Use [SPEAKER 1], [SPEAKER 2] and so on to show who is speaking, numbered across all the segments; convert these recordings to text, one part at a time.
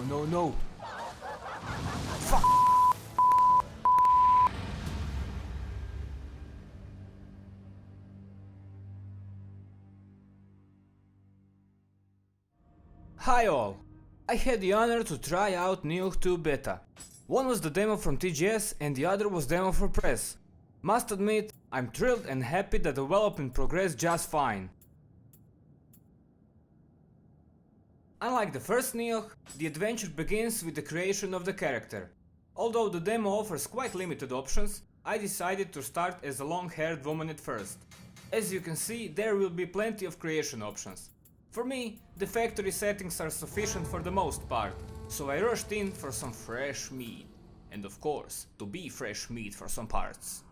[SPEAKER 1] no, no. Fuck. Hi all! I had the honor to try out Nioh 2 beta. One was the demo from TGS and the other was demo for press. Must admit, I'm thrilled and happy that development progressed just fine. Unlike the first Nioh, the adventure begins with the creation of the character. Although the demo offers quite limited options, I decided to start as a long-haired woman at first. As you can see, there will be plenty of creation options. For me, the factory settings are sufficient for the most part, so I rushed in for some fresh meat. And of course, to be fresh meat for some parts.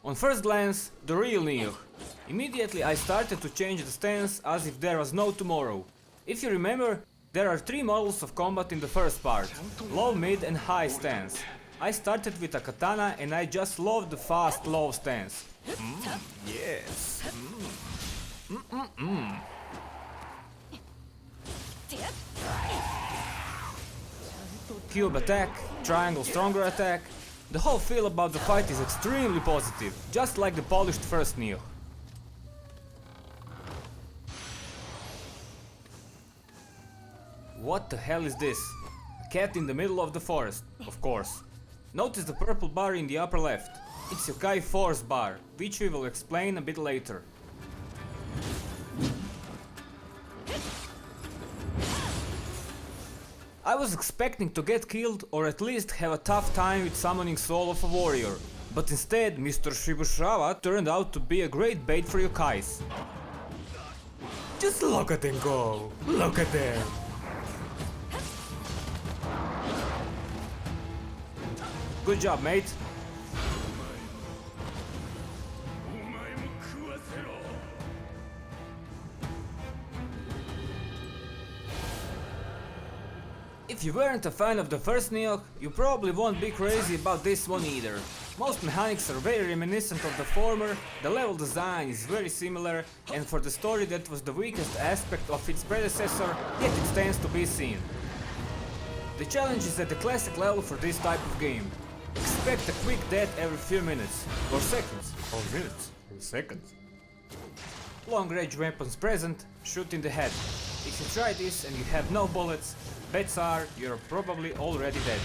[SPEAKER 1] On first glance, the real Nioh. Immediately I started to change the stance as if there was no tomorrow. If you remember, there are 3 models of combat in the first part: low, mid and high stance. I started with a katana and I just loved the fast low stance. Yes. Cube attack, triangle stronger attack. The whole feel about the fight is extremely positive, just like the polished first Nioh. What the hell is this? A cat in the middle of the forest, of course. Notice the purple bar in the upper left. It's Yokai Force bar, which we will explain a bit later. I was expecting to get killed or at least have a tough time with summoning Soul of a Warrior, but instead Mr. Shibusawa turned out to be a great bait for Yokais. Just look at him go! Look at him! Good job, mate! If you weren't a fan of the first Nioh, you probably won't be crazy about this one either. Most mechanics are very reminiscent of the former, the level design is very similar, and for the story that was the weakest aspect of its predecessor, yet it stands to be seen. The challenge is at the classic level for this type of game. Expect a quick death every few minutes, or seconds, or minutes, or seconds. Long range weapons present, shoot in the head. If you try this and you have no bullets, bets are you're probably already dead.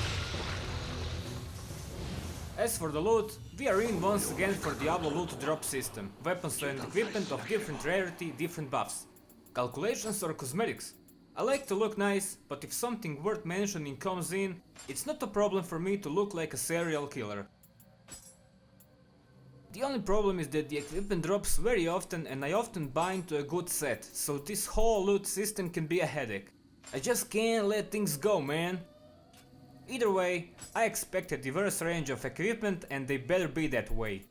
[SPEAKER 1] As for the loot, we are in once again for Diablo loot drop system, weapons and equipment of different rarity, different buffs. Calculations or cosmetics? I like to look nice, but if something worth mentioning comes in, it's not a problem for me to look like a serial killer. The only problem is that the equipment drops very often and I often buy into a good set, so this whole loot system can be a headache. I just can't let things go, man. Either way, I expect a diverse range of equipment and they better be that way.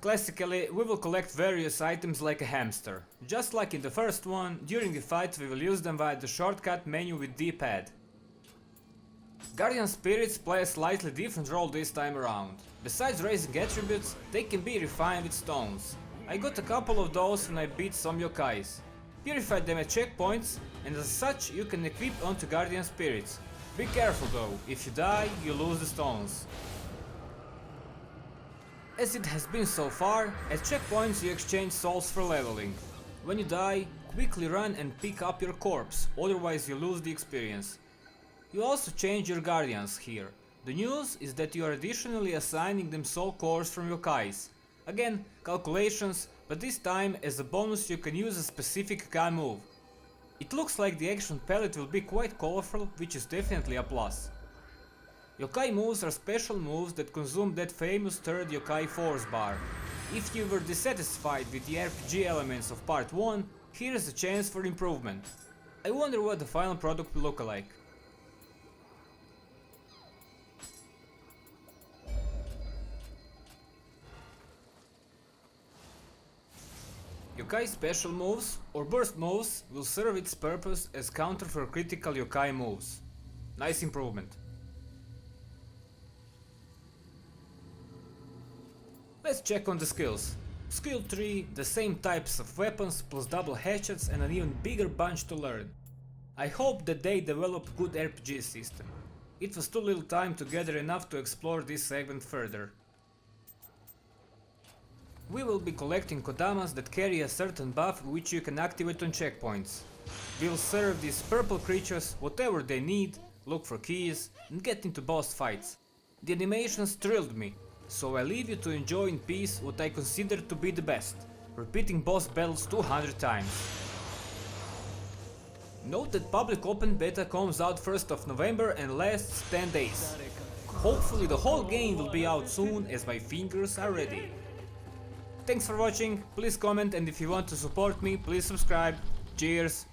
[SPEAKER 1] Classically, we will collect various items like a hamster. Just like in the first one, during the fight we will use them via the shortcut menu with D-pad. Guardian spirits play a slightly different role this time around. Besides raising attributes, they can be refined with stones. I got a couple of those when I beat some yokais. Purified them at checkpoints, and as such you can equip onto guardian spirits. Be careful though, if you die, you lose the stones. As it has been so far, at checkpoints you exchange souls for leveling. When you die, quickly run and pick up your corpse, otherwise you lose the experience. You also change your guardians here. The news is that you are additionally assigning them soul cores from yokais. Again, calculations, but this time as a bonus you can use a specific yokai move. It looks like the action palette will be quite colorful, which is definitely a plus. Yokai moves are special moves that consume that famous third Yokai Force bar. If you were dissatisfied with the RPG elements of part 1, here is a chance for improvement. I wonder what the final product will look like. Yokai special moves or burst moves will serve its purpose as counter for critical yokai moves. Nice improvement. Let's check on the skills. Skill 3, the same types of weapons plus double hatchets and an even bigger bunch to learn. I hope that they develop good RPG system. It was too little time to gather enough to explore this segment further. We will be collecting kodamas that carry a certain buff which you can activate on checkpoints. We'll serve these purple creatures whatever they need, look for keys and get into boss fights. The animations thrilled me, so I leave you to enjoy in peace what I consider to be the best, repeating boss battles 200 times. Note that public open beta comes out 1st of November and lasts 10 days. Hopefully the whole game will be out soon as my fingers are ready. Thanks for watching, please comment, and if you want to support me, please subscribe. Cheers!